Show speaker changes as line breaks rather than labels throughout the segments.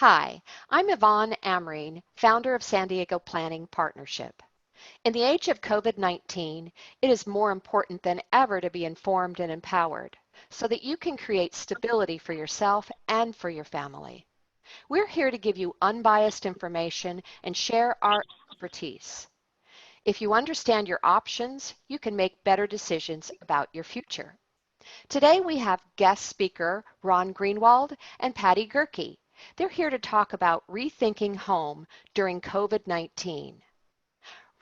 Hi, I'm Yvonne Amrine, founder of San Diego Planning Partnership. In the age of COVID-19, it is more important than ever to be informed and empowered so that you can create stability for yourself and for your family. We're here to give you unbiased information and share our expertise. If you understand your options, you can make better decisions about your future. Today we have guest speaker Ron Greenwald and Patti Gerke. They're here to talk about rethinking home during COVID-19.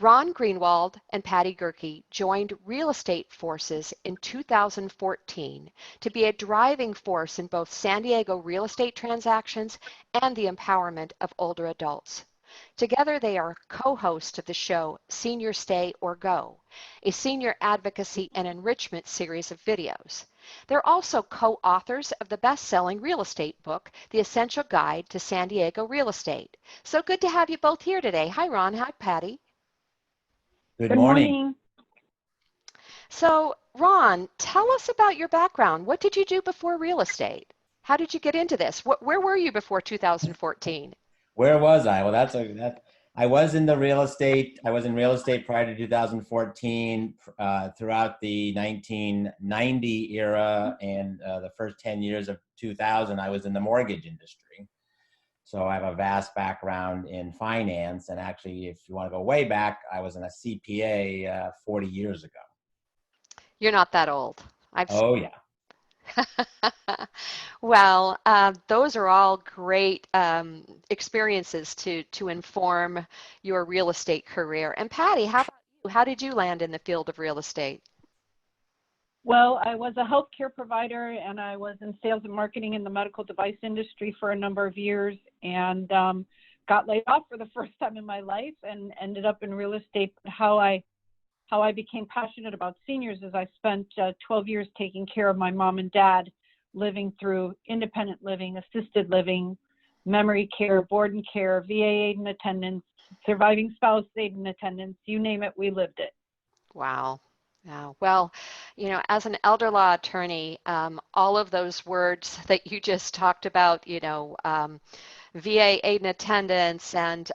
Ron Greenwald and Patti Gerke joined Real Estate Forces in 2014 to be a driving force in both San Diego real estate transactions and the empowerment of older adults. Together, they are co-hosts of the show Senior Stay or Go, a senior advocacy and enrichment series of videos. They're also co-authors of the best-selling real estate book, The Essential Guide to San Diego Real Estate. So good to have you both here today. Hi, Ron. Hi, Patti.
Good morning.
So, Ron, tell us about your background. What did you do before real estate? How did you get into this? Where were you before 2014?
Where was I? Well, I was in the real estate. I was in real estate prior to 2014, throughout the 1990 era and the first 10 years of 2000. I was in the mortgage industry. So I have a vast background in finance. And actually, if you want to go way back, I was in a CPA 40 years ago.
You're not that old.
Oh, yeah.
Well, those are all great experiences to inform your real estate career. And Patti, how about you? How did you land in the field of real estate?
Well, I was a healthcare provider and I was in sales and marketing in the medical device industry for a number of years and got laid off for the first time in my life and ended up in real estate. How I became passionate about seniors is I spent 12 years taking care of my mom and dad, living through independent living, assisted living, memory care, board and care, VA aid and attendance, surviving spouse aid and attendance, you name it, we lived it.
Wow. Yeah. Well, as an elder law attorney, all of those words that you just talked about, VA aid and attendance and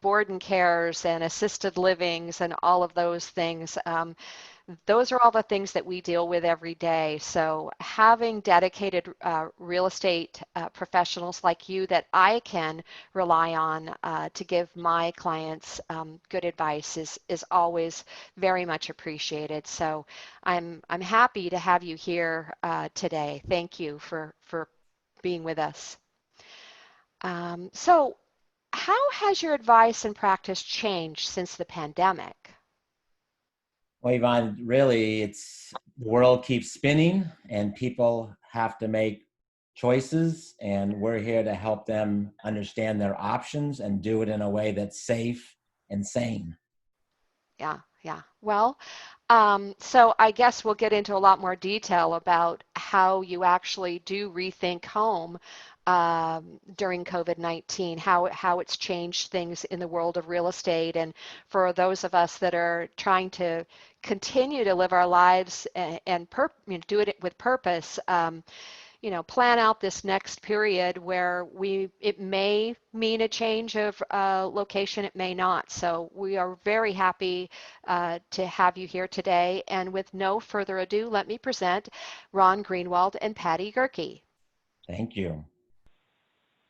board and cares and assisted livings and all of those things. Those are all the things that we deal with every day. So having dedicated real estate professionals like you that I can rely on to give my clients good advice is always very much appreciated. So I'm happy to have you here today. Thank you for being with us. So how has your advice and practice changed since the pandemic?
Well, Yvonne, really, the world keeps spinning and people have to make choices, and we're here to help them understand their options and do it in a way that's safe and sane.
Yeah. Well, so I guess we'll get into a lot more detail about how you actually do rethink home during COVID-19, how it's changed things in the world of real estate. And for those of us that are trying to continue to live our lives and do it with purpose, plan out this next period where it may mean a change of location, it may not. So we are very happy to have you here today. And with no further ado, let me present Ron Greenwald and Patti Gerke.
Thank you.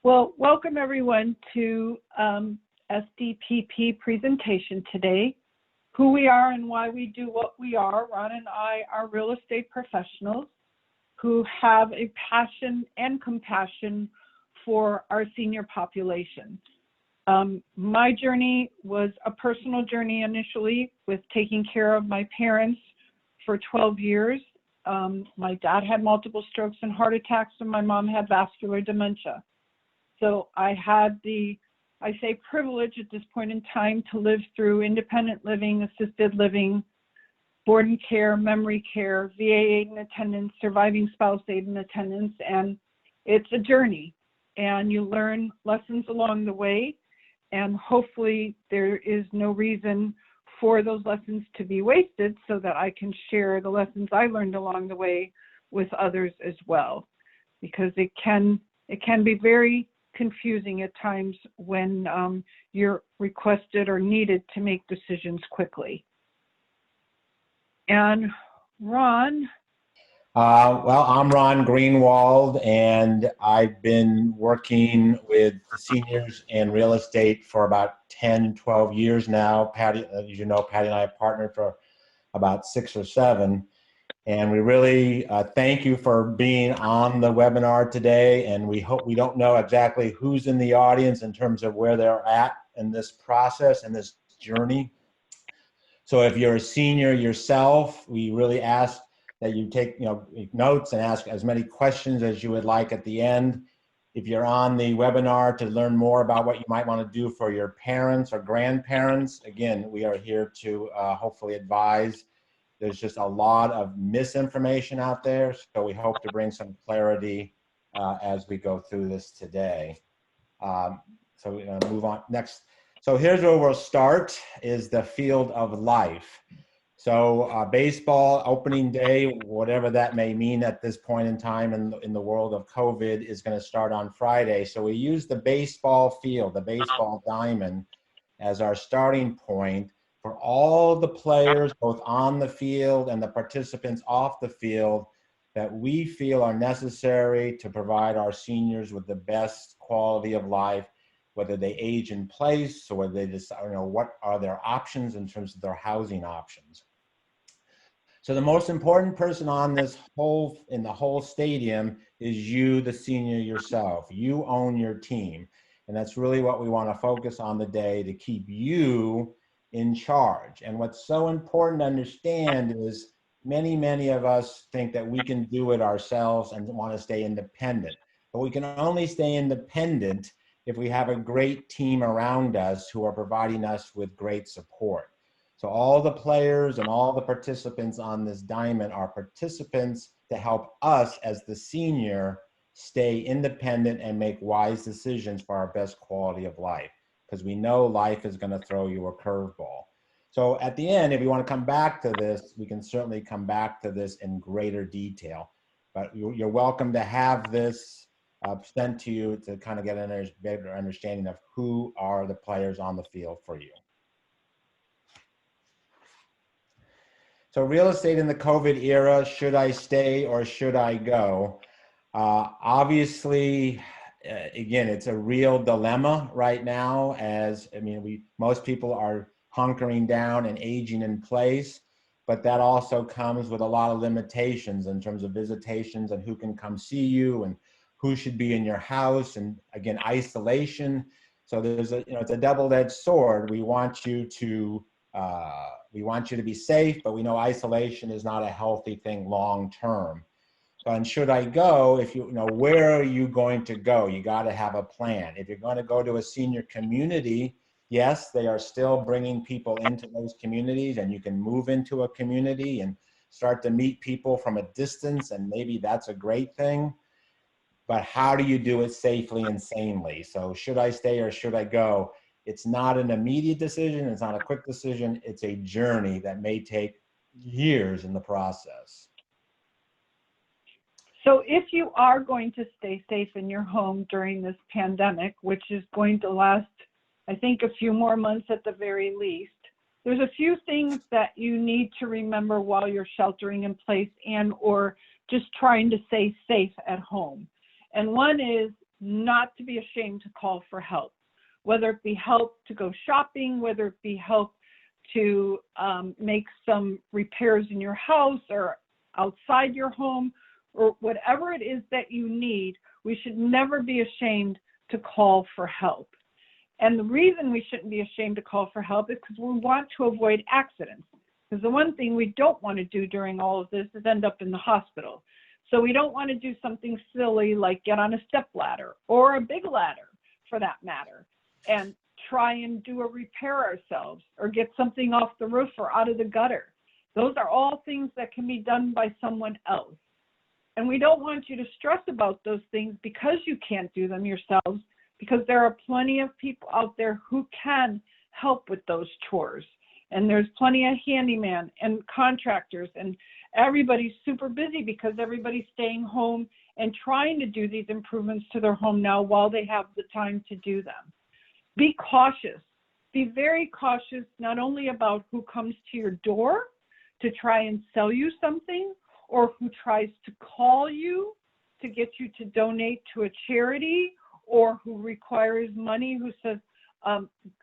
Well, welcome everyone to SDPP presentation today. Who we are and why we do what we are. Ron and I are real estate professionals who have a passion and compassion for our senior population. My journey was a personal journey initially with taking care of my parents for 12 years. My dad had multiple strokes and heart attacks, and my mom had vascular dementia. So I had privilege at this point in time to live through independent living, assisted living, board and care, memory care, VA aid and attendance, surviving spouse aid and attendance, and it's a journey. And you learn lessons along the way, and hopefully there is no reason for those lessons to be wasted so that I can share the lessons I learned along the way with others as well. Because it can be very confusing at times when you're requested or needed to make decisions quickly. And Ron?
Well, I'm Ron Greenwald, and I've been working with seniors in real estate for about 10, 12 years now. Patti, as you know, Patti and I have partnered for about 6 or 7. And we really thank you for being on the webinar today. And we don't know exactly who's in the audience in terms of where they're at in this process and this journey. So if you're a senior yourself, we really ask that you take notes and ask as many questions as you would like at the end. If you're on the webinar to learn more about what you might want to do for your parents or grandparents, again, we are here to hopefully advise. There's just a lot of misinformation out there, so we hope to bring some clarity as we go through this today. So we're going to move on next. So here's where we'll start, is the field of life. So baseball opening day, whatever that may mean at this point in time in the world of COVID, is going to start on Friday. So we use the baseball field, the baseball diamond, as our starting point for all the players, both on the field and the participants off the field, that we feel are necessary to provide our seniors with the best quality of life, whether they age in place or whether they just, what are their options in terms of their housing options. So the most important person on this in the whole stadium is you, the senior yourself. You own your team. And that's really what we want to focus on today, to keep you in charge. And what's so important to understand is many of us think that we can do it ourselves and want to stay independent. But we can only stay independent if we have a great team around us who are providing us with great support. So all the players and all the participants on this diamond are participants to help us as the senior stay independent and make wise decisions for our best quality of life, because we know life is going to throw you a curveball. So at the end, if you want to come back to this, we can certainly come back to this in greater detail. But you're welcome to have this sent to you to kind of get a better understanding of who are the players on the field for you. So real estate in the COVID era, should I stay or should I go? Obviously, again, it's a real dilemma right now, as most people are hunkering down and aging in place, but that also comes with a lot of limitations in terms of visitations and who can come see you and who should be in your house, and again, isolation. So there's it's a double-edged sword. We want you to be safe, but we know isolation is not a healthy thing long-term. And should I go? If where are you going to go? You got to have a plan. If you're going to go to a senior community, yes, they are still bringing people into those communities, and you can move into a community and start to meet people from a distance, and maybe that's a great thing. But how do you do it safely and sanely? So should I stay or should I go? It's not an immediate decision. It's not a quick decision. It's a journey that may take years in the process.
So if you are going to stay safe in your home during this pandemic, which is going to last, I think, a few more months at the very least, there's a few things that you need to remember while you're sheltering in place and or just trying to stay safe at home. And one is not to be ashamed to call for help, whether it be help to go shopping, whether it be help to make some repairs in your house or outside your home, or whatever it is that you need. We should never be ashamed to call for help. And the reason we shouldn't be ashamed to call for help is because we want to avoid accidents. Because the one thing we don't want to do during all of this is end up in the hospital. So we don't want to do something silly like get on a step ladder or a big ladder for that matter and try and do a repair ourselves or get something off the roof or out of the gutter. Those are all things that can be done by someone else. And we don't want you to stress about those things because you can't do them yourselves, because there are plenty of people out there who can help with those chores. And there's plenty of handyman and contractors, and everybody's super busy because everybody's staying home and trying to do these improvements to their home now while they have the time to do them. Be cautious. Be very cautious, not only about who comes to your door to try and sell you something, or who tries to call you to get you to donate to a charity, or who requires money, who says,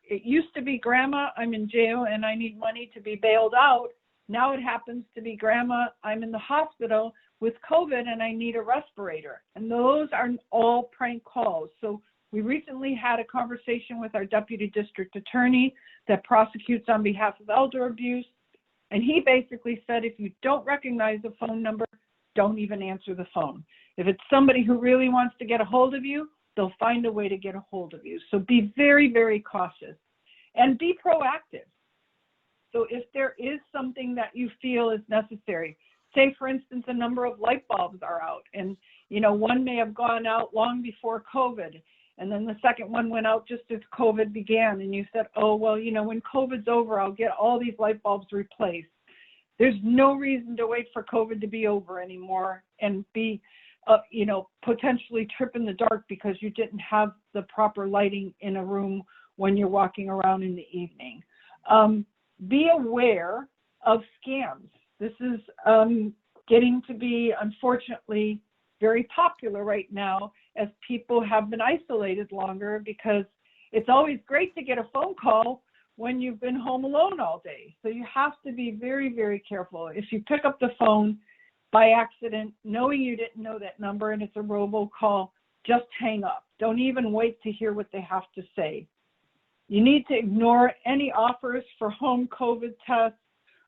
it used to be, Grandma, I'm in jail and I need money to be bailed out. Now it happens to be, Grandma, I'm in the hospital with COVID and I need a respirator. And those are all prank calls. So we recently had a conversation with our deputy district attorney that prosecutes on behalf of elder abuse. And he basically said, if you don't recognize the phone number, don't even answer the phone. If it's somebody who really wants to get a hold of you, they'll find a way to get a hold of you. So be very, very cautious and be proactive. So if there is something that you feel is necessary, say for instance, a number of light bulbs are out and, you know, one may have gone out long before COVID, and then the second one went out just as COVID began, and you said, oh, well, you know, when COVID's over, I'll get all these light bulbs replaced. There's no reason to wait for COVID to be over anymore and be, you know, potentially trip in the dark because you didn't have the proper lighting in a room when you're walking around in the evening. Be aware of scams. This is getting to be, unfortunately, very popular right now as people have been isolated longer, because it's always great to get a phone call when you've been home alone all day. So you have to be very, very careful. If you pick up the phone by accident, knowing you didn't know that number and it's a robocall, just hang up. Don't even wait to hear what they have to say. You need to ignore any offers for home COVID tests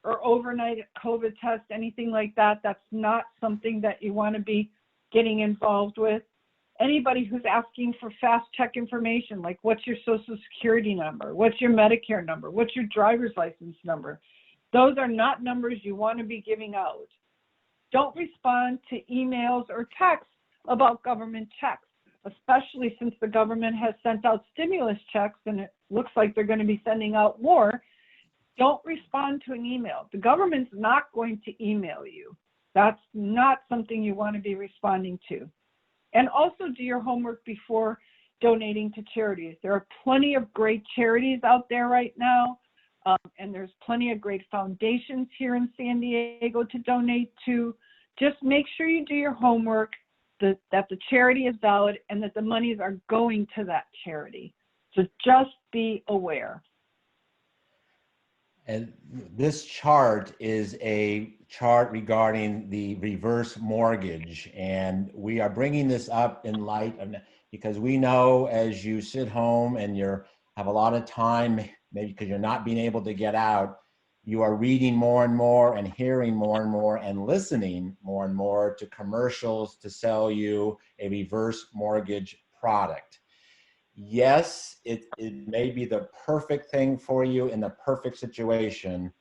or overnight COVID tests, anything like that. That's not something that you want to be getting involved with. Anybody who's asking for fast check information, like what's your social security number, what's your Medicare number, what's your driver's license number, those are not numbers you want to be giving out. Don't respond to emails or texts about government checks, especially since the government has sent out stimulus checks and it looks like they're going to be sending out more. Don't respond to an email. The government's not going to email you. That's not something you want to be responding to. And also do your homework before donating to charities. There are plenty of great charities out there right now, and there's plenty of great foundations here in San Diego to donate to. Just make sure you do your homework, that the charity is valid, and that the monies are going to that charity. So just be aware.
And this chart is a chart regarding the reverse mortgage. And we are bringing this up in light of, because we know as you sit home and have a lot of time, maybe because you're not being able to get out, you are reading more and more and hearing more and more and listening more and more to commercials to sell you a reverse mortgage product. Yes, it may be the perfect thing for you in the perfect situation,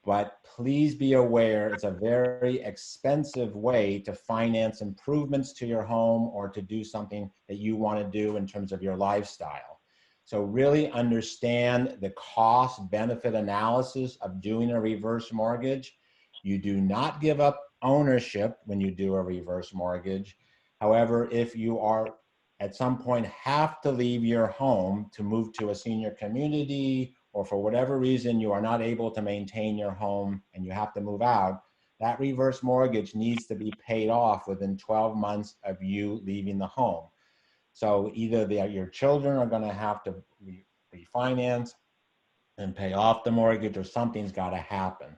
but please be aware it's a very expensive way to finance improvements to your home or to do something that you want to do in terms of your lifestyle. So really understand the cost-benefit analysis of doing a reverse mortgage. You do not give up ownership when you do a reverse mortgage. However, if you are at some point have to leave your home to move to a senior community, or for whatever reason you are not able to maintain your home and you have to move out, that reverse mortgage needs to be paid off within 12 months of you leaving the home. So either your children are going to have to refinance and pay off the mortgage, or something's got to happen.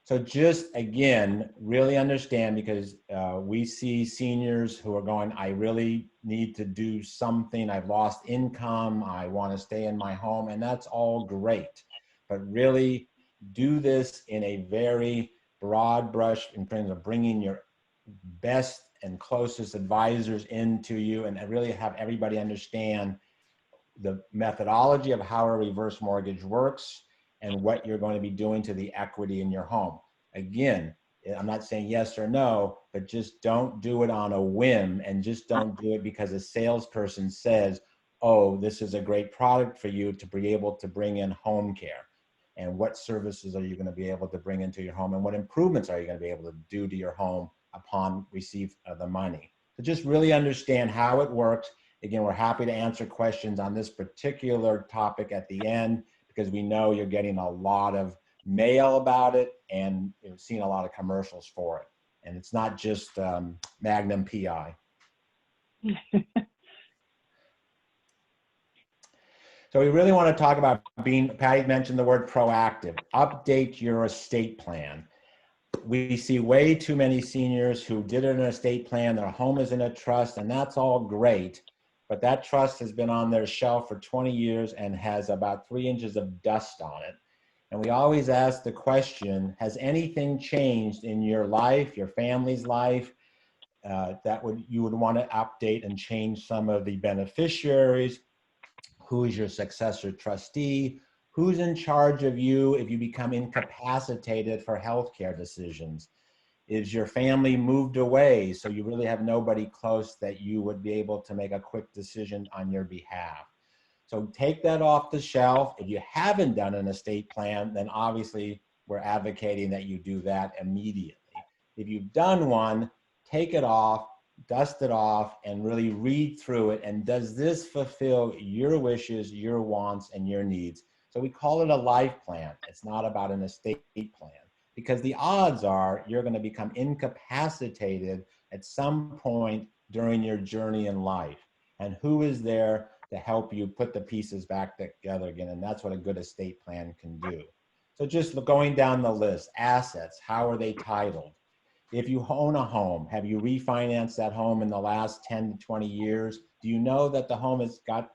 So just, again, really understand, because we see seniors who are going, I really need to do something. I've lost income. I want to stay in my home. And that's all great. But really do this in a very broad brush in terms of bringing your best and closest advisors into you, and really have everybody understand the methodology of how a reverse mortgage works and what you're going to be doing to the equity in your home. Again, I'm not saying yes or no, but just don't do it on a whim, and just don't do it because a salesperson says, oh, this is a great product for you to be able to bring in home care. And what services are you going to be able to bring into your home, and what improvements are you going to be able to do to your home upon receipt of the money? to just really understand how it works. Again, we're happy to answer questions on this particular topic at the end, because we know you're getting a lot of mail about it and you've seen a lot of commercials for it. And it's not just Magnum PI. So we really want to talk about being, Patti mentioned the word proactive. Update your estate plan. We see way too many seniors who did an estate plan, their home is in a trust, and that's all great, but that trust has been on their shelf for 20 years and has about 3 inches of dust on it. And we always ask the question, has anything changed in your life, your family's life, that you would want to update and change some of the beneficiaries? Who is your successor trustee? Who's in charge of you if you become incapacitated for healthcare decisions? Is your family moved away so you really have nobody close that you would be able to make a quick decision on your behalf? So take that off the shelf. If you haven't done an estate plan, then obviously we're advocating that you do that immediately. If you've done one, take it off, dust it off, and really read through it. And does this fulfill your wishes, your wants, and your needs? So we call it a life plan. It's not about an estate plan, because the odds are you're going to become incapacitated at some point during your journey in life. And who is there to help you put the pieces back together again? And that's what a good estate plan can do. So just going down the list, assets, how are they titled? If you own a home, have you refinanced that home in the last 10 to 20 years? Do you know that the home has got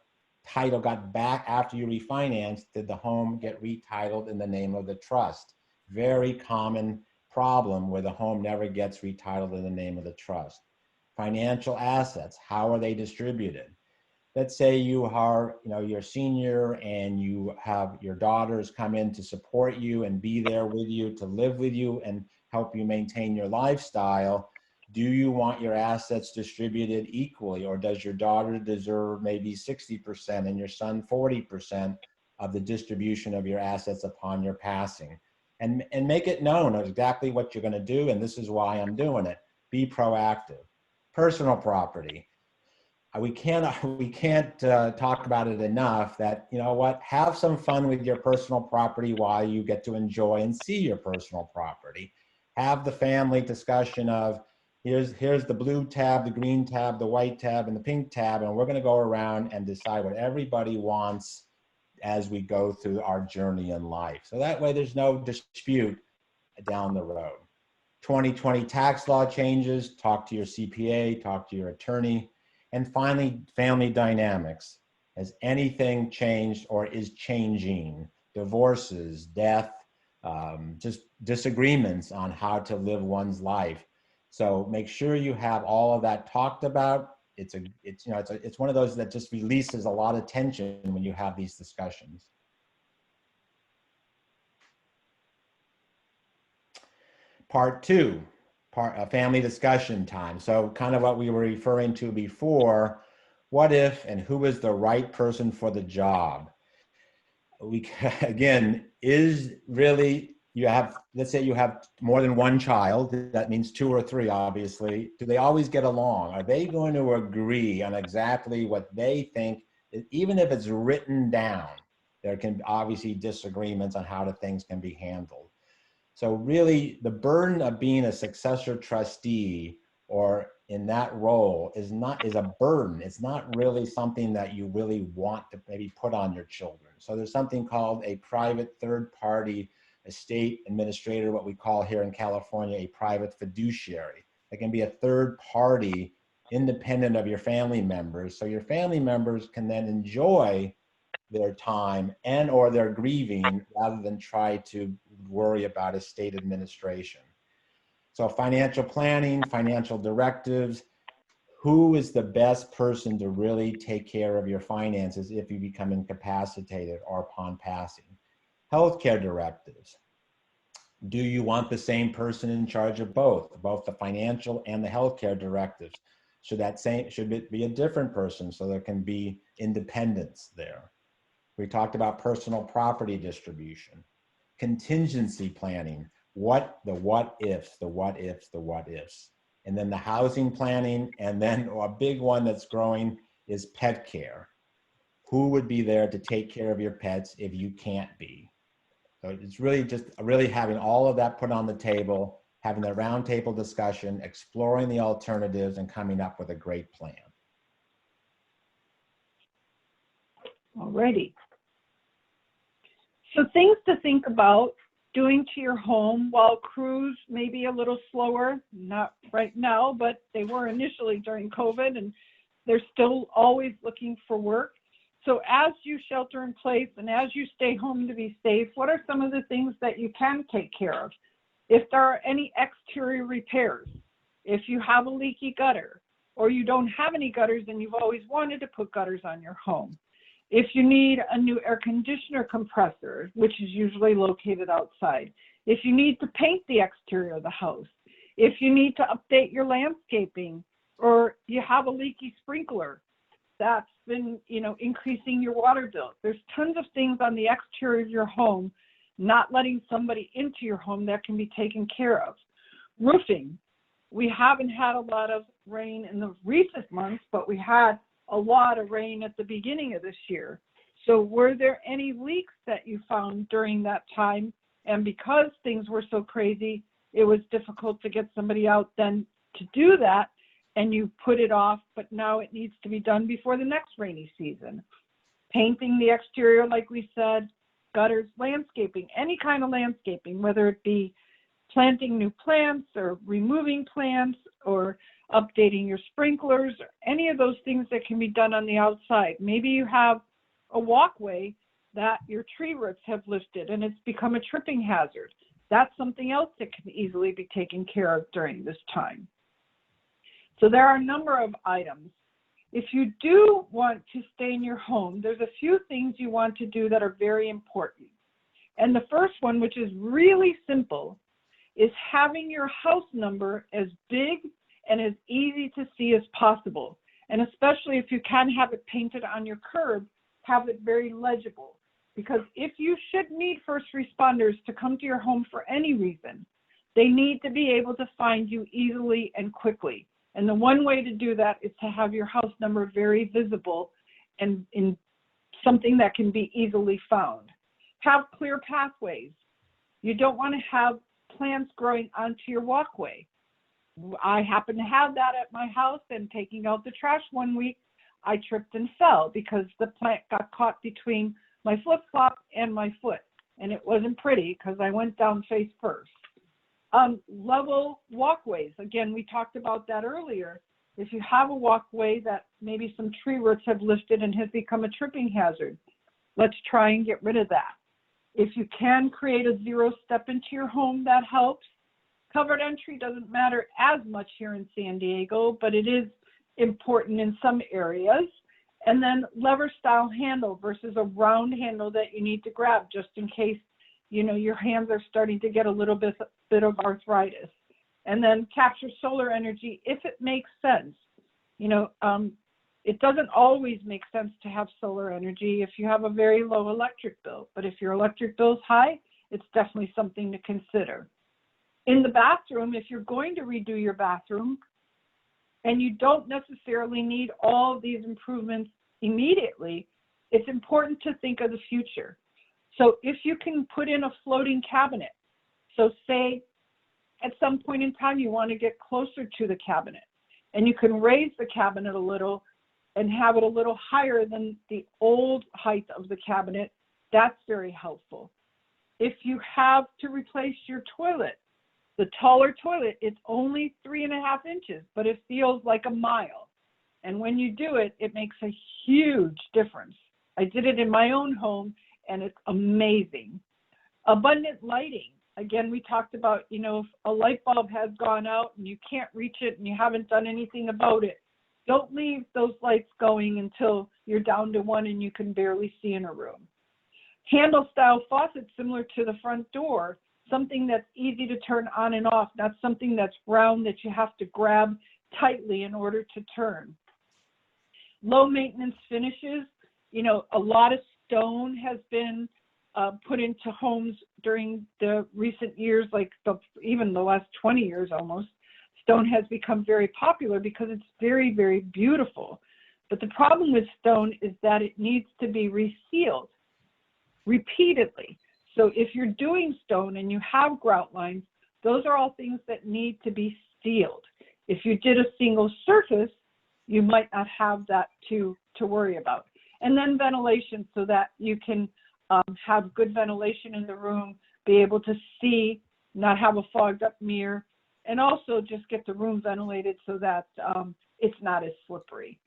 title got back after you refinanced? Did the home get retitled in the name of the trust? Very common problem where the home never gets retitled in the name of the trust. Financial assets, how are they distributed? Let's say you are, you're a senior and you have your daughters come in to support you and be there with you, to live with you and help you maintain your lifestyle. Do you want your assets distributed equally, or does your daughter deserve maybe 60% and your son 40% of the distribution of your assets upon your passing? And make it known exactly what you're going to do, and this is why I'm doing it. Be proactive. Personal property. We can't talk about it enough that, have some fun with your personal property while you get to enjoy and see your personal property. Have the family discussion of, here's the blue tab, the green tab, the white tab, and the pink tab, and we're going to go around and decide what everybody wants as we go through our journey in life. So that way there's no dispute down the road. 2020 tax law changes, talk to your CPA, talk to your attorney. And finally, family dynamics. Has anything changed or is changing? Divorces, death, just disagreements on how to live one's life. So make sure you have all of that talked about. It's one of those that just releases a lot of tension when you have these discussions. Part two, family discussion time. So kind of what we were referring to before, what if and who is the right person for the job? Again, is really, let's say you have more than one child, that means 2 or 3, obviously. Do they always get along? Are they going to agree on exactly what they think? Even if it's written down, there can obviously disagreements on how things can be handled. So really the burden of being a successor trustee or in that role is a burden. It's not really something that you really want to maybe put on your children. So there's something called a private third-party estate administrator, what we call here in California a private fiduciary. It can be a third party independent of your family members. So your family members can then enjoy their time and or their grieving rather than try to worry about estate administration. So financial planning, financial directives, who is the best person to really take care of your finances if you become incapacitated or upon passing? Healthcare directives. Do you want the same person in charge of both the financial and the healthcare directives? Should it be a different person so there can be independence there? We talked about personal property distribution, contingency planning, what ifs. and then the housing planning, and then a big one that's growing is pet care. Who would be there to take care of your pets if you can't be? So it's really just really having all of that put on the table, having the roundtable discussion, exploring the alternatives, and coming up with a great plan.
Alrighty. So things to think about doing to your home while crews may be a little slower, not right now, but they were initially during COVID, and they're still always looking for work. So as you shelter in place and as you stay home to be safe, what are some of the things that you can take care of? If there are any exterior repairs, if you have a leaky gutter, or you don't have any gutters and you've always wanted to put gutters on your home, if you need a new air conditioner compressor, which is usually located outside, if you need to paint the exterior of the house, if you need to update your landscaping, or you have a leaky sprinkler that's been, increasing your water bill. There's tons of things on the exterior of your home, not letting somebody into your home that can be taken care of. Roofing. We haven't had a lot of rain in the recent months, but we had a lot of rain at the beginning of this year. So were there any leaks that you found during that time? And because things were so crazy, it was difficult to get somebody out then to do that, and you put it off, but now it needs to be done before the next rainy season. Painting the exterior, like we said, gutters, landscaping, any kind of landscaping, whether it be planting new plants or removing plants or updating your sprinklers, or any of those things that can be done on the outside. Maybe you have a walkway that your tree roots have lifted and it's become a tripping hazard. That's something else that can easily be taken care of during this time. So there are a number of items. If you do want to stay in your home, there's a few things you want to do that are very important. And the first one, which is really simple, is having your house number as big and as easy to see as possible. And especially if you can have it painted on your curb, have it very legible. Because if you should need first responders to come to your home for any reason, they need to be able to find you easily and quickly. And the one way to do that is to have your house number very visible and in something that can be easily found. Have clear pathways. You don't want to have plants growing onto your walkway. I happen to have that at my house, and taking out the trash one week, I tripped and fell because the plant got caught between my flip-flop and my foot, and it wasn't pretty because I went down face first. Level walkways. Again, we talked about that earlier. If you have a walkway that maybe some tree roots have lifted and has become a tripping hazard, let's try and get rid of that. If you can create a zero step into your home, that helps. Covered entry doesn't matter as much here in San Diego, but it is important in some areas. And then lever style handle versus a round handle that you need to grab just in case, your hands are starting to get a little bit of arthritis. And then capture solar energy if it makes sense. It doesn't always make sense to have solar energy if you have a very low electric bill, but if your electric bill is high, it's definitely something to consider. In the bathroom, if you're going to redo your bathroom and you don't necessarily need all of these improvements immediately, it's important to think of the future. So if you can put in a floating cabinet, so say at some point in time you want to get closer to the cabinet and you can raise the cabinet a little and have it a little higher than the old height of the cabinet, that's very helpful. If you have to replace your toilet, the taller toilet, it's only 3.5 inches, but it feels like a mile. And when you do it, it makes a huge difference. I did it in my own home and it's amazing. Abundant lighting. Again, we talked about, if a light bulb has gone out and you can't reach it and you haven't done anything about it, don't leave those lights going until you're down to one and you can barely see in a room. Handle style faucet similar to the front door, something that's easy to turn on and off, not something that's round that you have to grab tightly in order to turn. Low maintenance finishes, a lot of stone has been put into homes during the recent years, like even the last 20 years almost. Stone has become very popular because it's very, very beautiful. But the problem with stone is that it needs to be resealed repeatedly. So if you're doing stone and you have grout lines, those are all things that need to be sealed. If you did a single surface, you might not have that to worry about. And then ventilation, so that you can have good ventilation in the room, be able to see, not have a fogged up mirror, and also just get the room ventilated so that it's not as slippery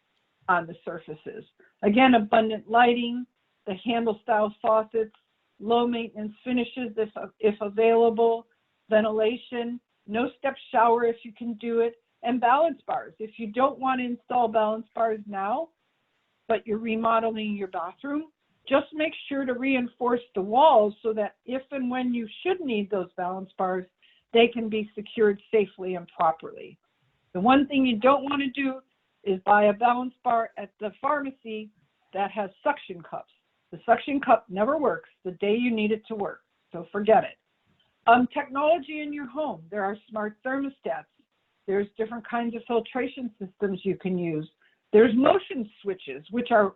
on the surfaces. Again, abundant lighting, the handle style faucets, low maintenance finishes if available, ventilation, no step shower if you can do it, and balance bars. If you don't want to install balance bars now, but you're remodeling your bathroom, just make sure to reinforce the walls so that if and when you should need those balance bars, they can be secured safely and properly. The one thing you don't want to do is buy a balance bar at the pharmacy that has suction cups. The suction cup never works the day you need it to work, so forget it. Technology in your home. There are smart thermostats. There's different kinds of filtration systems you can use. There's motion switches, which are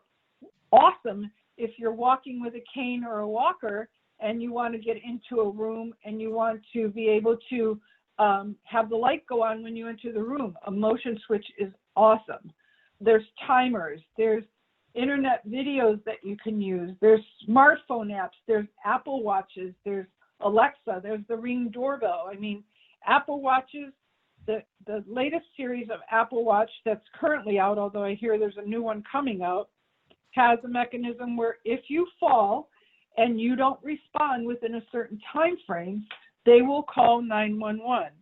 awesome if you're walking with a cane or a walker and you want to get into a room and you want to be able to have the light go on when you enter the room. A motion switch is awesome. There's timers. There's internet videos that you can use. There's smartphone apps. There's Apple Watches. There's Alexa. There's the Ring doorbell. I mean, Apple Watches, the latest series of Apple Watch that's currently out, although I hear there's a new one coming out, has a mechanism where if you fall and you don't respond within a certain time frame, they will call 911.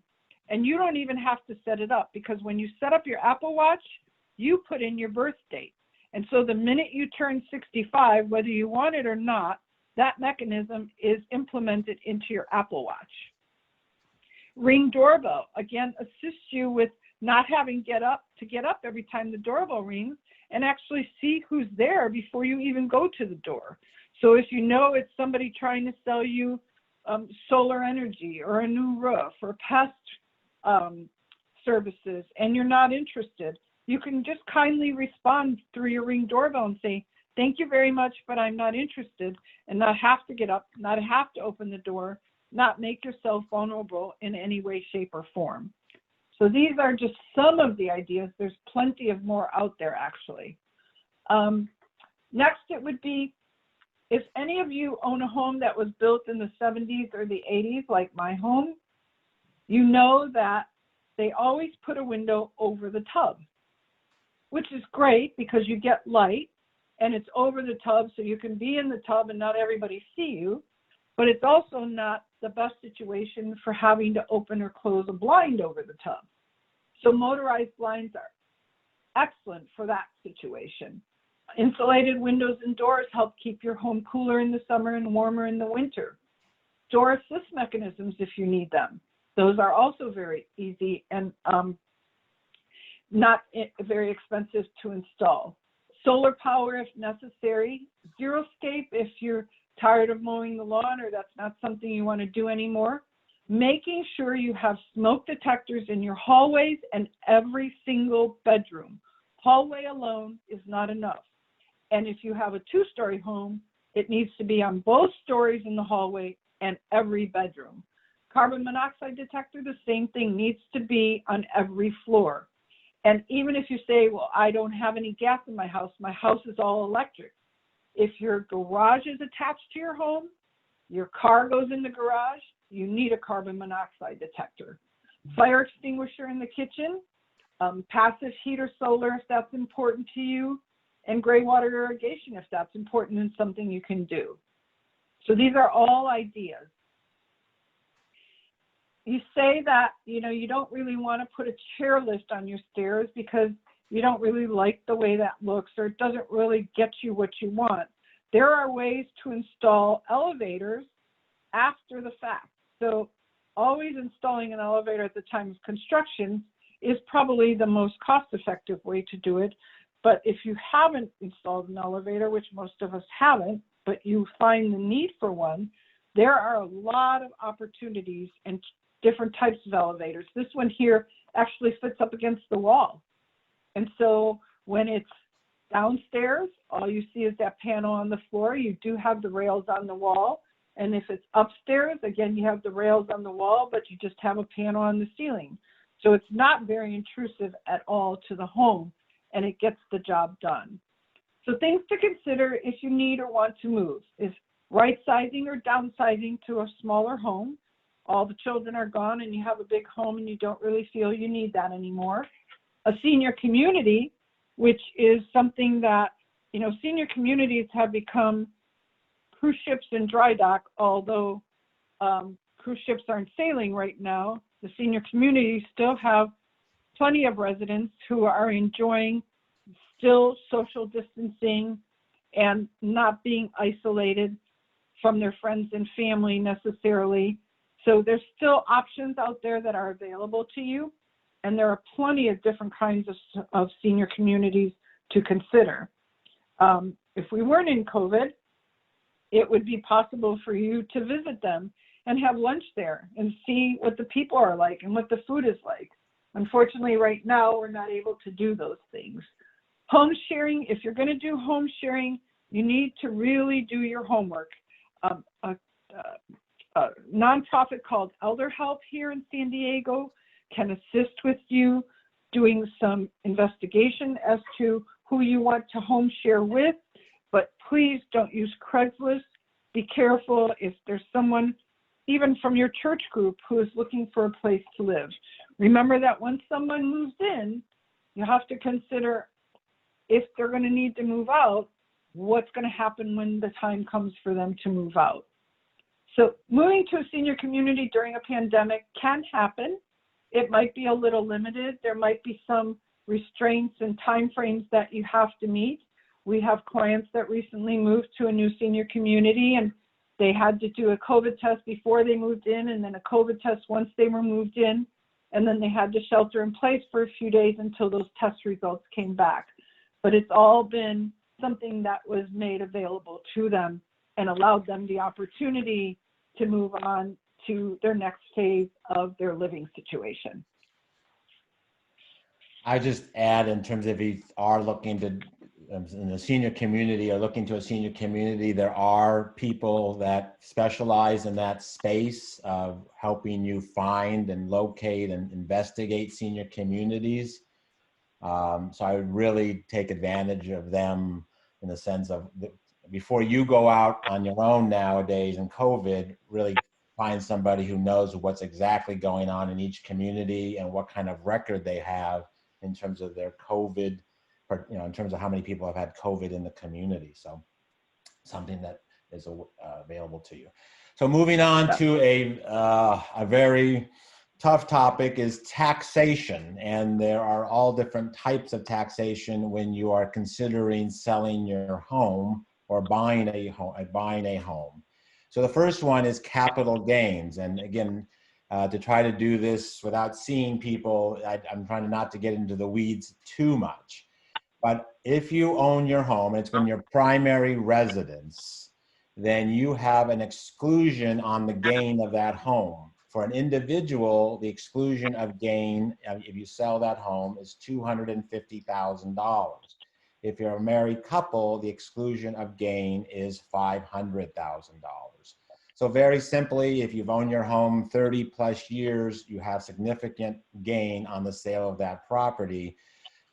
And you don't even have to set it up, because when you set up your Apple Watch, you put in your birth date. And so the minute you turn 65, whether you want it or not, that mechanism is implemented into your Apple Watch. Ring doorbell, again, assists you with not having to get up every time the doorbell rings, and actually see who's there before you even go to the door. So if you know it's somebody trying to sell you solar energy or a new roof or pest services and you're not interested, you can just kindly respond through your Ring doorbell and say, thank you very much, but I'm not interested, and not have to get up, not have to open the door, not make yourself vulnerable in any way, shape, or form. So these are just some of the ideas. There's plenty of more out there, actually. Next, it would be, if any of you own a home that was built in the 70s or the 80s, like my home, you know that they always put a window over the tub, which is great because you get light and it's over the tub, so you can be in the tub and not everybody see you, but it's also not the best situation for having to open or close a blind over the tub. So motorized blinds are excellent for that situation. Insulated windows and doors help keep your home cooler in the summer and warmer in the winter. Door assist mechanisms if you need them. Those are also very easy and not very expensive to install. Solar power if necessary. Zeroscape if you're tired of mowing the lawn or that's not something you want to do anymore. Making sure you have smoke detectors in your hallways and every single bedroom. Hallway alone is not enough. And if you have a two-story home, it needs to be on both stories in the hallway and every bedroom. Carbon monoxide detector, the same thing, needs to be on every floor. And even if you say, well, I don't have any gas in my house is all electric. If your garage is attached to your home, your car goes in the garage, you need a carbon monoxide detector. Fire extinguisher in the kitchen, passive heater solar if that's important to you, and gray water irrigation if that's important and something you can do. So these are all ideas. You say that, you don't really want to put a chair lift on your stairs because you don't really like the way that looks, or it doesn't really get you what you want. There are ways to install elevators after the fact. So always installing an elevator at the time of construction is probably the most cost-effective way to do it. But if you haven't installed an elevator, which most of us haven't, but you find the need for one, there are a lot of opportunities and different types of elevators. This one here actually fits up against the wall. And so when it's downstairs, all you see is that panel on the floor. You do have the rails on the wall. And if it's upstairs, again, you have the rails on the wall, but you just have a panel on the ceiling. So it's not very intrusive at all to the home, and it gets the job done. So things to consider if you need or want to move is right-sizing or downsizing to a smaller home. All the children are gone and you have a big home and you don't really feel you need that anymore. A senior community, which is something that, you know, senior communities have become cruise ships in dry dock, although cruise ships aren't sailing right now. The senior communities still have plenty of residents who are enjoying still social distancing and not being isolated from their friends and family necessarily. So there's still options out there that are available to you. And there are plenty of different kinds of senior communities to consider. If we weren't in COVID, it would be possible for you to visit them and have lunch there and see what the people are like and what the food is like. Unfortunately, right now, we're not able to do those things. Home sharing, if you're going to do home sharing, you need to really do your homework. A nonprofit called Elder Help here in San Diego can assist with you doing some investigation as to who you want to home share with, but please don't use Craigslist. Be careful if there's someone, even from your church group, who is looking for a place to live. Remember that when someone moves in, you have to consider if they're going to need to move out, what's going to happen when the time comes for them to move out. So moving to a senior community during a pandemic can happen. It might be a little limited. There might be some restraints and timeframes that you have to meet. We have clients that recently moved to a new senior community and they had to do a COVID test before they moved in and then a COVID test once they were moved in. And then they had to shelter in place for a few days until those test results came back. But it's all been something that was made available to them and allowed them the opportunity to move on to their next phase of their living situation.
I just add, in terms of if you are looking to, in the senior community or looking to a senior community, there are people that specialize in that space of helping you find and locate and investigate senior communities. So I would really take advantage of them in the sense of before you go out on your own nowadays in COVID, really find somebody who knows what's exactly going on in each community and what kind of record they have in terms of their COVID, or, you know, in terms of how many people have had COVID in the community. So something that is available to you. So moving on to a very tough topic is taxation. And there are all different types of taxation when you are considering selling your home or buying a home. So the first one is capital gains. And again, to try to do this without seeing people, I'm trying not to get into the weeds too much. But if you own your home, it's been your primary residence, then you have an exclusion on the gain of that home. For an individual, the exclusion of gain, if you sell that home, is $250,000. If you're a married couple, the exclusion of gain is $500,000. So very simply, if you've owned your home 30 plus years, you have significant gain on the sale of that property.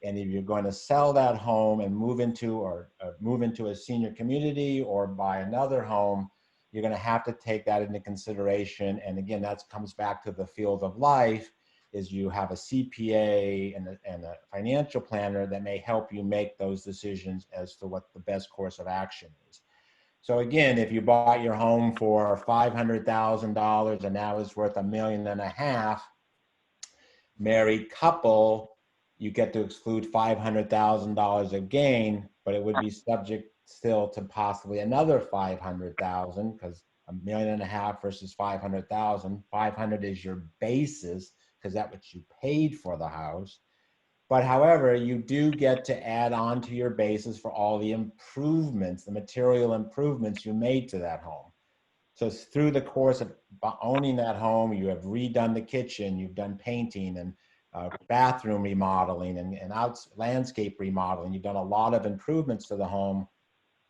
And if you're going to sell that home and move into a senior community or buy another home, you're going to have to take that into consideration. And again, that comes back to the field of life, is you have a CPA and a financial planner that may help you make those decisions as to what the best course of action is. So again, if you bought your home for $500,000 and now it's worth $1.5 million, married couple, you get to exclude $500,000 of gain, but it would be subject still to possibly another $500,000, because $1.5 million versus $500,000. 500 is your basis because that's what you paid for the house. But however, you do get to add on to your basis for all the improvements, the material improvements you made to that home. So through the course of owning that home, you have redone the kitchen, you've done painting and bathroom remodeling and landscape remodeling, you've done a lot of improvements to the home,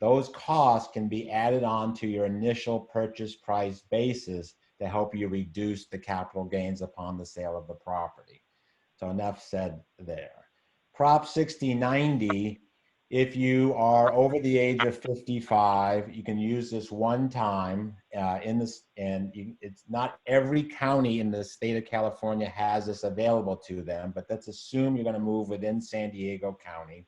those costs can be added on to your initial purchase price basis to help you reduce the capital gains upon the sale of the property. So enough said there. Prop 6090, if you are over the age of 55, you can use this one time in this, and it's not every county in the state of California has this available to them, but let's assume you're going to move within San Diego County.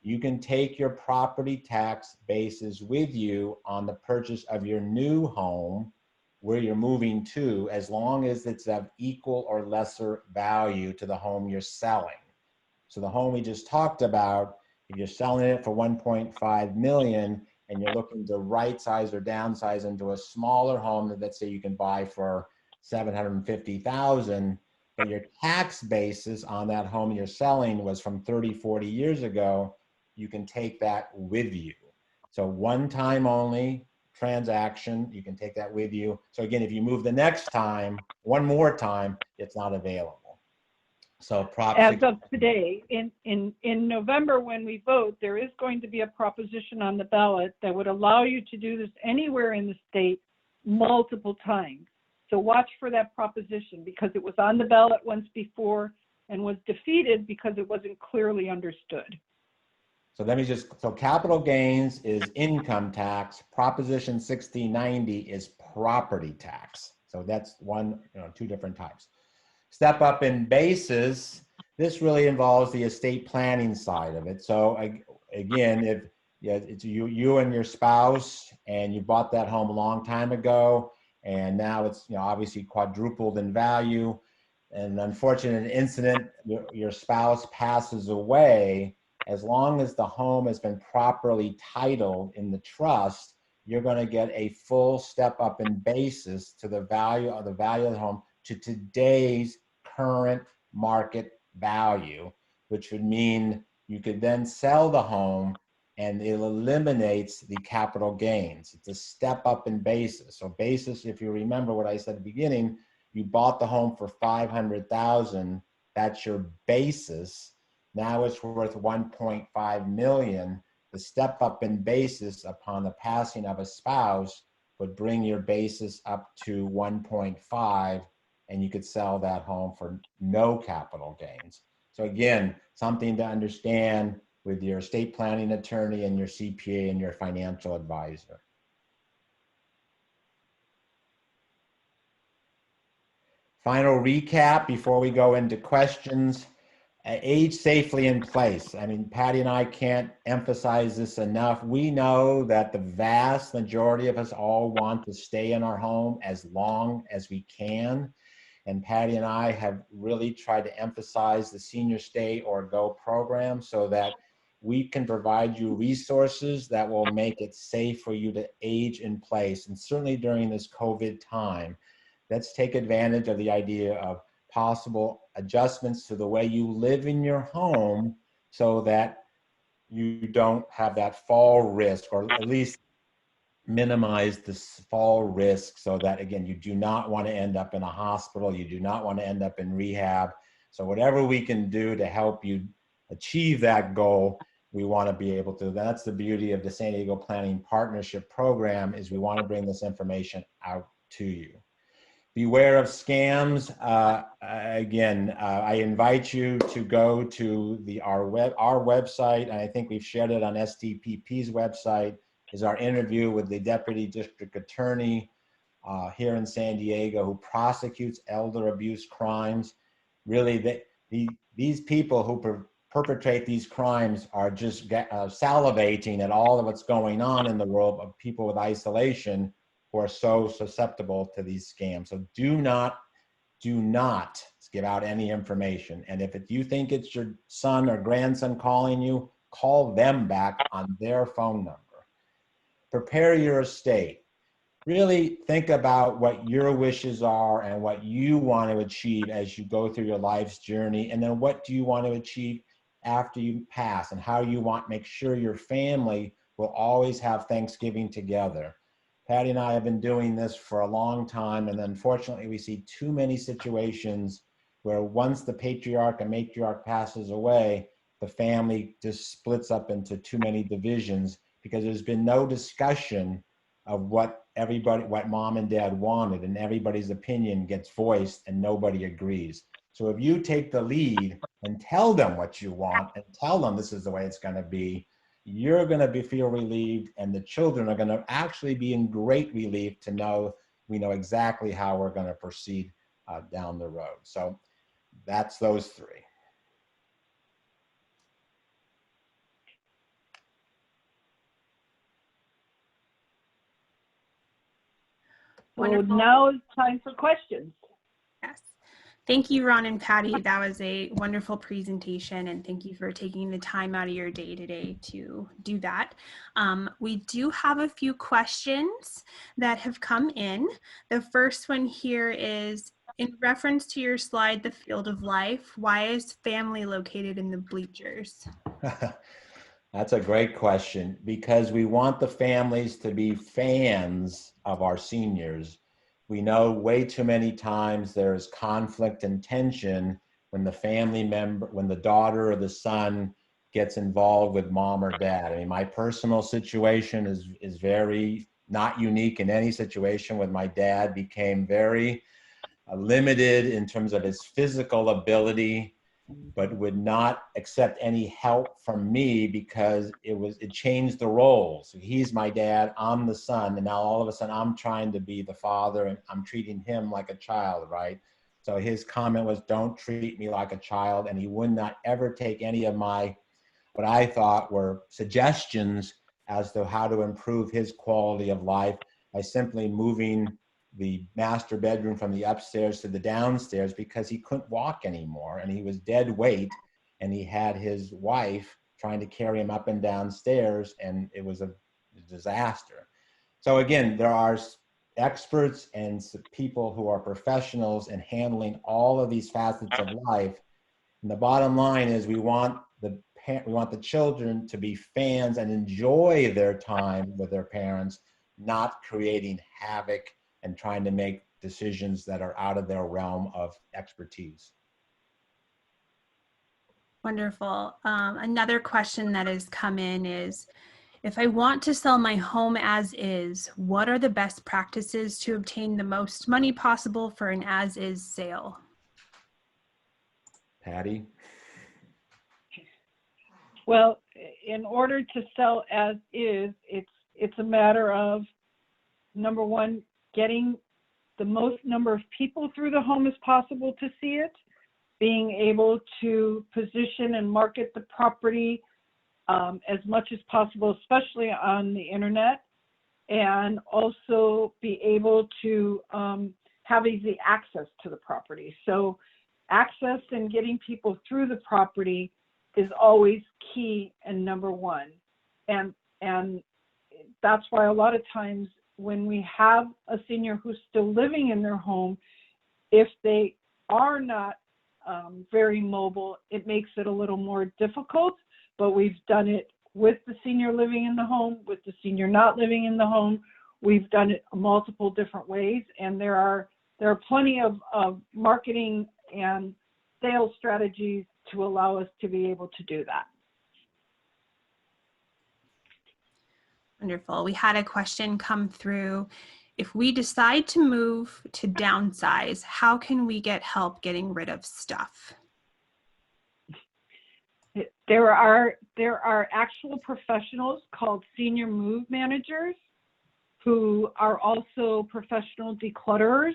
You can take your property tax basis with you on the purchase of your new home where you're moving to, as long as it's of equal or lesser value to the home you're selling. So the home we just talked about, if you're selling it for 1.5 million and you're looking to right size or downsize into a smaller home that, let's say, you can buy for 750,000, but your tax basis on that home you're selling was from 30, 40 years ago, you can take that with you. So one time only transaction, you can take that with you. So again, if you move the next time, one more time, it's not available. So
as of today, in November when we vote, there is going to be a proposition on the ballot that would allow you to do this anywhere in the state multiple times. So watch for that proposition, because it was on the ballot once before and was defeated because it wasn't clearly understood.
So let me so capital gains is income tax. Proposition 6090 is property tax. So that's two different types. Step up in basis, this really involves the estate planning side of it. So again, if it's you and your spouse and you bought that home a long time ago, and now it's obviously quadrupled in value, and an unfortunate incident, your spouse passes away, as long as the home has been properly titled in the trust, you're going to get a full step up in basis to the value of the home to today's current market value, which would mean you could then sell the home and it eliminates the capital gains. It's a step up in basis. So basis, if you remember what I said at the beginning, you bought the home for 500,000, that's your basis. Now it's worth 1.5 million. The step up in basis upon the passing of a spouse would bring your basis up to 1.5, and you could sell that home for no capital gains. So again, something to understand with your estate planning attorney and your CPA and your financial advisor. Final recap before we go into questions. Age safely in place. I mean, Patti and I can't emphasize this enough. We know that the vast majority of us all want to stay in our home as long as we can. And Patti and I have really tried to emphasize the Senior Stay or Go program so that we can provide you resources that will make it safe for you to age in place. And certainly during this COVID time, let's take advantage of the idea of possible adjustments to the way you live in your home so that you don't have that fall risk, or at least minimize this fall risk, so that, again, you do not want to end up in a hospital, you do not want to end up in rehab. So whatever we can do to help you achieve that goal, we want to be able to. That's the beauty of the San Diego Planning Partnership Program, is we want to bring this information out to you. Beware of scams. Again, I invite you to go to our website, and I think we've shared it on SDPP's website, is our interview with the Deputy District Attorney here in San Diego, who prosecutes elder abuse crimes. Really, these people who perpetrate these crimes are just salivating at all of what's going on in the world of people with isolation who are so susceptible to these scams. So do not give out any information. And if you think it's your son or grandson calling you, call them back on their phone number. Prepare your estate. Really think about what your wishes are and what you want to achieve as you go through your life's journey. And then what do you want to achieve after you pass, and how you want to make sure your family will always have Thanksgiving together. Patti and I have been doing this for a long time, and unfortunately we see too many situations where once the patriarch and matriarch passes away, the family just splits up into too many divisions because there's been no discussion of what mom and dad wanted, and everybody's opinion gets voiced and nobody agrees. So if you take the lead and tell them what you want and tell them this is the way it's going to be, you're going to feel relieved, and the children are going to actually be in great relief to know we know exactly how we're going to proceed down the road. So that's those three.
So now it's time for questions.
Yes. Thank you, Ron and Patti. That was a wonderful presentation, and thank you for taking the time out of your day today to do that. We do have a few questions that have come in. The first one here is, in reference to your slide, the field of life, why is family located in the bleachers?
That's a great question, because we want the families to be fans of our seniors. We know way too many times there's conflict and tension when the family member, when the daughter or the son gets involved with mom or dad. I mean, my personal situation is very not unique in any situation. With my dad, became very limited in terms of his physical ability, but would not accept any help from me because it changed the roles. So he's my dad, I'm the son, and now all of a sudden I'm trying to be the father and I'm treating him like a child, right? So his comment was, don't treat me like a child, and he would not ever take any of my, what I thought were suggestions as to how to improve his quality of life by simply moving the master bedroom from the upstairs to the downstairs, because he couldn't walk anymore and he was dead weight, and he had his wife trying to carry him up and downstairs, and it was a disaster. So again, there are experts and people who are professionals in handling all of these facets of life. And the bottom line is we want the children to be fans and enjoy their time with their parents, not creating havoc and trying to make decisions that are out of their realm of expertise.
Wonderful. Another question that has come in is, if I want to sell my home as is, what are the best practices to obtain the most money possible for an as is sale?
Patti?
Well, in order to sell as is, it's a matter of, number one, getting the most number of people through the home as possible to see it, being able to position and market the property as much as possible, especially on the internet, and also be able to have easy access to the property. So access and getting people through the property is always key and number one. And that's why a lot of times when we have a senior who's still living in their home, if they are not very mobile, it makes it a little more difficult, but we've done it with the senior living in the home, with the senior not living in the home. We've done it multiple different ways, and there are plenty of marketing and sales strategies to allow us to be able to do that.
Wonderful. We had a question come through. If we decide to move to downsize, how can we get help getting rid of stuff?
There are actual professionals called senior move managers who are also professional declutterers.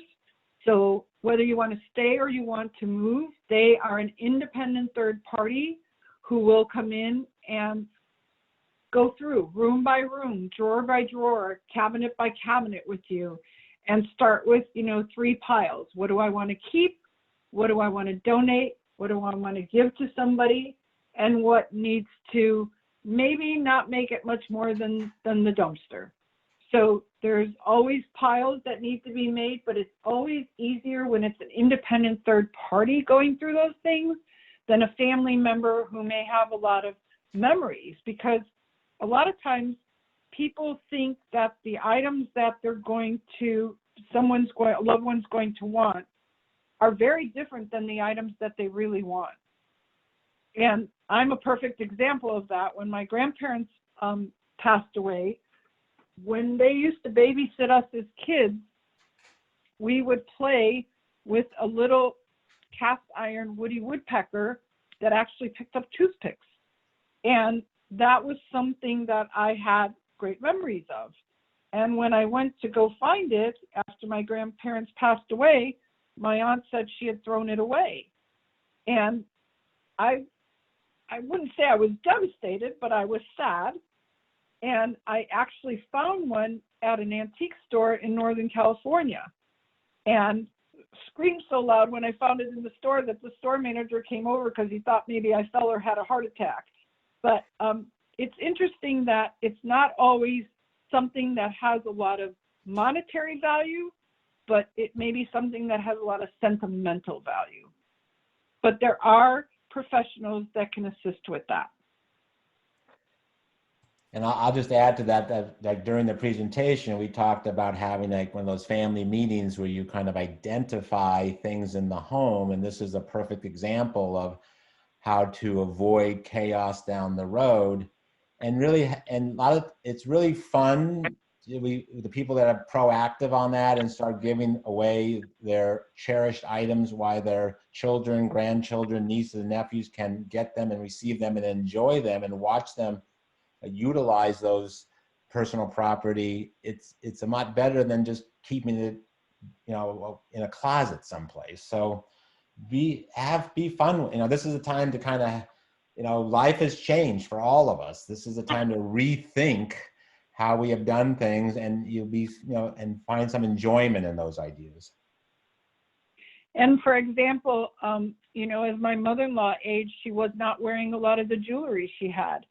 So whether you want to stay or you want to move, they are an independent third party who will come in and go through room by room, drawer by drawer, cabinet by cabinet with you, and start with, 3 piles. What do I want to keep? What do I want to donate? What do I want to give to somebody? And what needs to maybe not make it much more than the dumpster. So there's always piles that need to be made, but it's always easier when it's an independent third party going through those things than a family member who may have a lot of memories, because a lot of times people think that the items that a loved one's going to want are very different than the items that they really want. And I'm a perfect example of that. When my grandparents passed away, when they used to babysit us as kids, we would play with a little cast iron Woody Woodpecker that actually picked up toothpicks. And that was something that I had great memories of. And when I went to go find it after my grandparents passed away, my aunt said she had thrown it away. And I wouldn't say I was devastated, but I was sad. And I actually found one at an antique store in Northern California, and screamed so loud when I found it in the store that the store manager came over because he thought maybe I fell or had a heart attack. But it's interesting that it's not always something that has a lot of monetary value, but it may be something that has a lot of sentimental value. But there are professionals that can assist with that.
And I'll just add to that, like during the presentation, we talked about having like one of those family meetings where you kind of identify things in the home. And this is a perfect example of how to avoid chaos down the road. And really, and it's really fun. The people that are proactive on that and start giving away their cherished items while their children, grandchildren, nieces and nephews can get them and receive them and enjoy them and watch them utilize those personal property. It's a lot better than just keeping it, in a closet someplace. So be fun. This is a time to kind of, life has changed for all of us. This is a time to rethink how we have done things, and you'll be, and find some enjoyment in those ideas.
And for example, as my mother-in-law aged, she was not wearing a lot of the jewelry she had.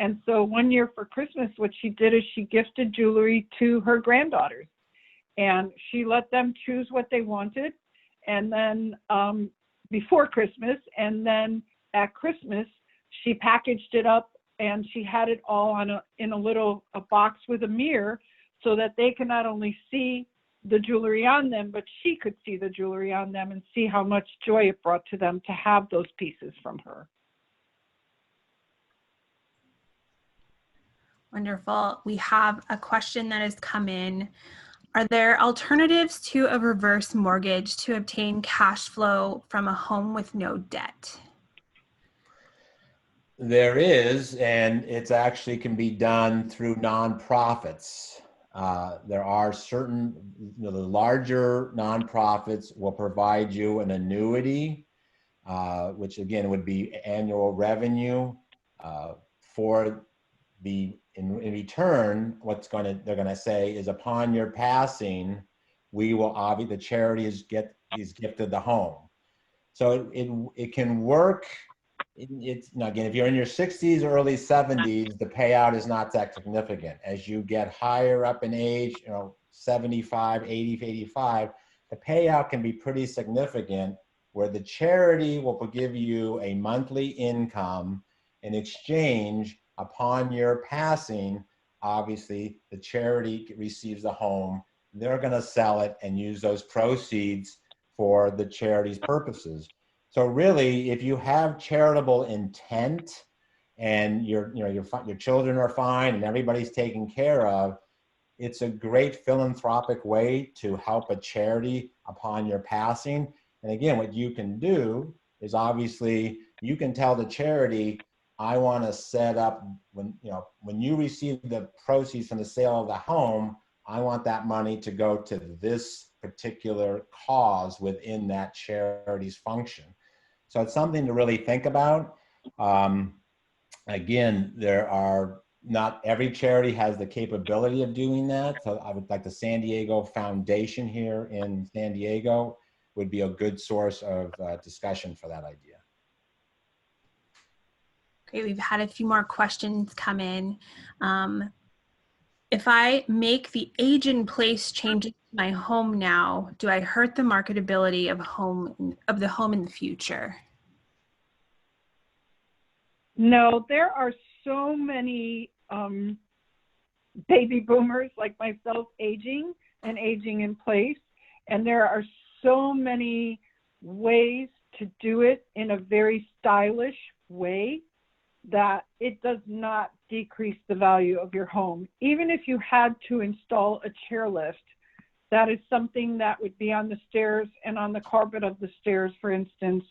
And so one year for Christmas, what she did is she gifted jewelry to her granddaughters, and she let them choose what they wanted. And then before Christmas, and then at Christmas, she packaged it up and she had it all in a box with a mirror, so that they could not only see the jewelry on them, but she could see the jewelry on them and see how much joy it brought to them to have those pieces from her.
Wonderful. We have a question that has come in. Are there alternatives to a reverse mortgage to obtain cash flow from a home with no debt?
There is, and it's actually can be done through nonprofits. There are certain, the larger nonprofits will provide you an annuity, which again would be annual revenue for in return. They're going to say is, upon your passing, we will obviously, the charity is gifted the home. So it can work. Again, if you're in your 60s or early 70s, the payout is not that significant. As you get higher up in age, 75, 80, 85, the payout can be pretty significant, where the charity will give you a monthly income in exchange. Upon your passing, obviously the charity receives the home. They're going to sell it and use those proceeds for the charity's purposes. So really, if you have charitable intent and your children are fine and everybody's taken care of, it's a great philanthropic way to help a charity upon your passing. And again, what you can do is, obviously you can tell the charity, I want to set up, when you receive the proceeds from the sale of the home, I want that money to go to this particular cause within that charity's function. So it's something to really think about. Again, not every charity has the capability of doing that. So I would like the San Diego Foundation here in San Diego would be a good source of discussion for that idea.
Great, we've had a few more questions come in. If I make the age-in-place changes to my home now, do I hurt the marketability of the home in the future?
No, there are so many baby boomers like myself aging in place, and there are so many ways to do it in a very stylish way that it does not decrease the value of your home. Even if you had to install a chairlift, that is something that would be on the stairs and on the carpet of the stairs, for instance.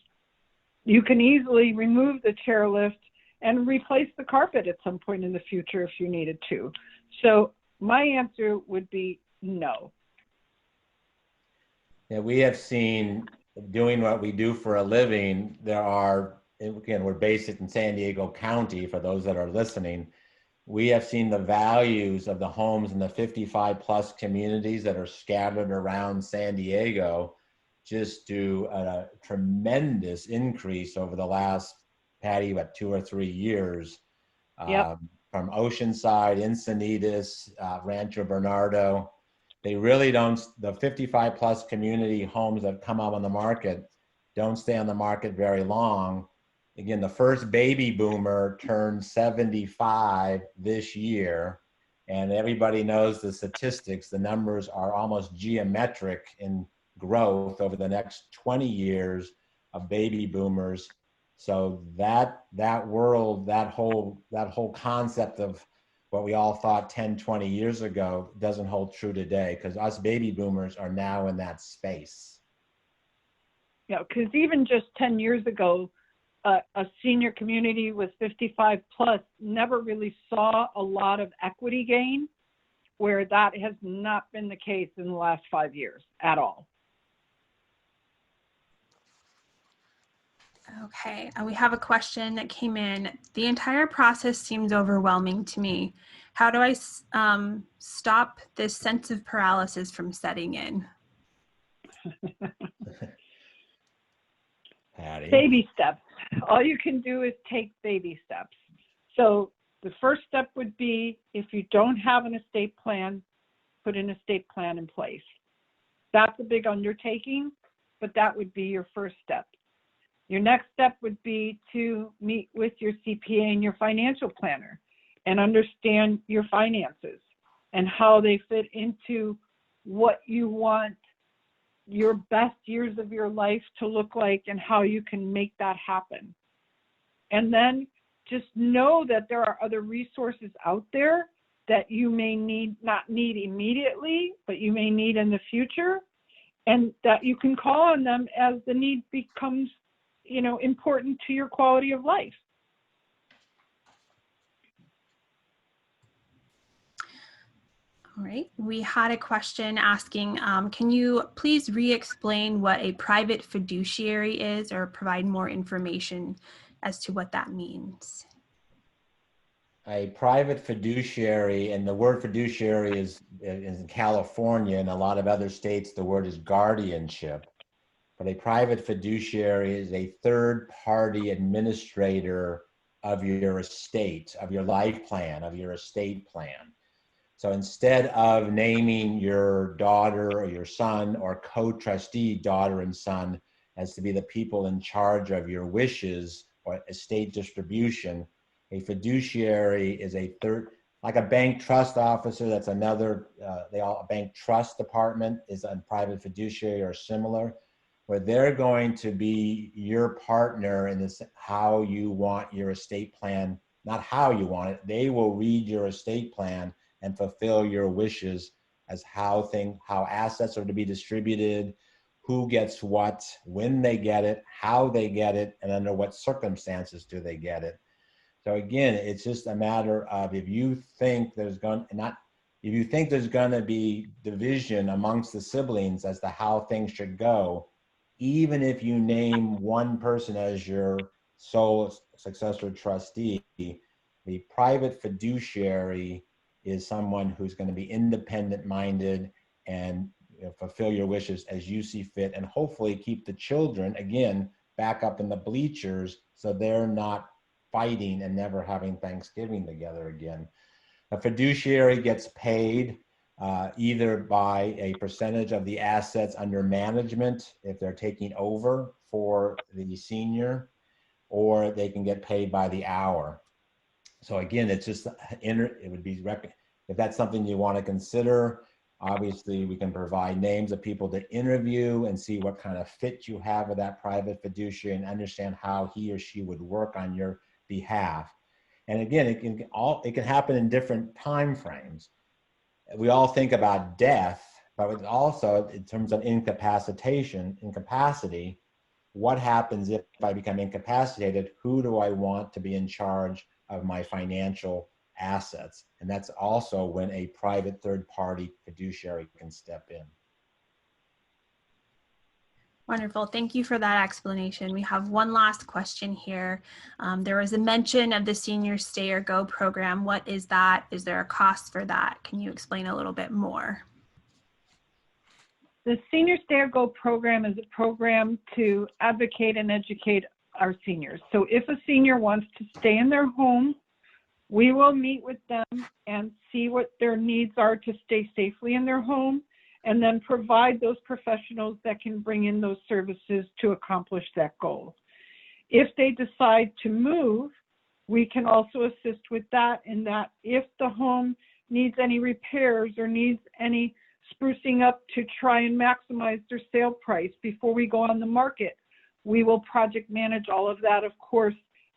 You can easily remove the chairlift and replace the carpet at some point in the future if you needed to. So my answer would be no.
Yeah, we have seen, doing what we do for a living, there are, again, we're based in San Diego County, for those that are listening. We have seen the values of the homes in the 55 plus communities that are scattered around San Diego just do a tremendous increase over the last, Patti, what, 2 or 3 years.
Yep.
From Oceanside, Encinitas, Rancho Bernardo. They really don't, the 55 plus community homes that come up on the market don't stay on the market very long. Again, the first baby boomer turned 75 this year, and everybody knows the statistics. The numbers are almost geometric in growth over the next 20 years of baby boomers. So that world, that whole concept of what we all thought 10, 20 years ago doesn't hold true today, because us baby boomers are now in that space.
Yeah, because even just 10 years ago, a senior community with 55 plus never really saw a lot of equity gain, where that has not been the case in the last 5 years at all.
Okay, we have a question that came in. The entire process seems overwhelming to me. How do I stop this sense of paralysis from setting in?
Patti?
Baby steps. All you can do is take baby steps. So the first step would be, if you don't have an estate plan, put an estate plan in place. That's a big undertaking, but that would be your first step. Your next step would be to meet with your CPA and your financial planner and understand your finances and how they fit into what you want your best years of your life to look like and how you can make that happen. And then just know that there are other resources out there that you may not need immediately, but you may need in the future, and that you can call on them as the need becomes, important to your quality of life.
All right, we had a question asking, can you please re-explain what a private fiduciary is, or provide more information as to what that means?
A private fiduciary, and the word fiduciary is in California and a lot of other states, the word is guardianship. But a private fiduciary is a third-party administrator of your estate, of your life plan, of your estate plan. So instead of naming your daughter or your son or co-trustee daughter and son as to be the people in charge of your wishes or estate distribution, a fiduciary is a third, like a bank trust officer, that's another, a bank trust department is a private fiduciary or similar, where they're going to be your partner in this, how you want your estate plan, not how you want it. They will read your estate plan and fulfill your wishes as how assets are to be distributed, who gets what, when they get it, how they get it, and under what circumstances do they get it. So again, it's just a matter of, if you think there's going to be division amongst the siblings as to how things should go, even if you name one person as your sole successor trustee, the private fiduciary is someone who's going to be independent minded and fulfill your wishes as you see fit, and hopefully keep the children, again, back up in the bleachers so they're not fighting and never having Thanksgiving together again. A fiduciary gets paid either by a percentage of the assets under management if they're taking over for the senior, or they can get paid by the hour. So again, it's just it would be, if that's something you want to consider, Obviously, we can provide names of people to interview and see what kind of fit you have with that private fiduciary and understand how he or she would work on your behalf. And again, it can happen in different time frames. We all think about death, but also in terms of incapacity, what happens if I become incapacitated? Who do I want to be in charge of my financial assets? And that's also when a private third-party fiduciary can step in.
Wonderful. Thank you for that explanation. We have one last question here. There was a mention of the Senior Stay or Go program. What is that? Is there a cost for that? Can you explain a little bit more?
The Senior Stay or Go program is a program to advocate and educate our seniors. So if a senior wants to stay in their home, we will meet with them and see what their needs are to stay safely in their home, and then provide those professionals that can bring in those services to accomplish that goal. If they decide to move, we can also assist with that, in that if the home needs any repairs or needs any sprucing up to try and maximize their sale price before we go on the market, we will project manage all of that, of course,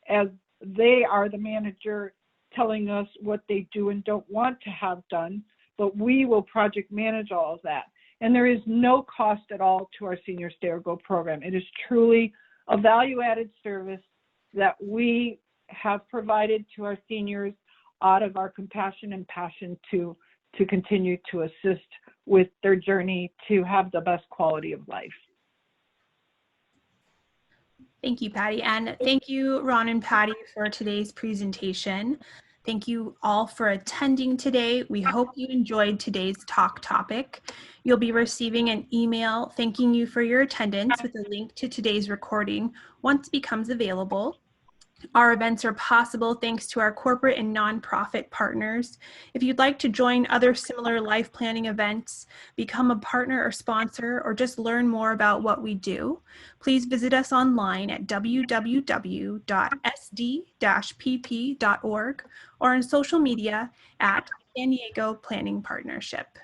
as they are the manager telling us what they do and don't want to have done, but we will project manage all of that. And there is no cost at all to our Senior Stay or Go program. It is truly a value-added service that we have provided to our seniors out of our compassion and passion to continue to assist with their journey to have the best quality of life.
Thank you, Patti. And thank you, Ron and Patti, for today's presentation. Thank you all for attending today. We hope you enjoyed today's talk topic. You'll be receiving an email thanking you for your attendance with a link to today's recording once it becomes available. Our events are possible thanks to our corporate and nonprofit partners. If you'd like to join other similar life planning events, become a partner or sponsor, or just learn more about what we do, please visit us online at www.sd-pp.org or on social media at San Diego Planning Partnership.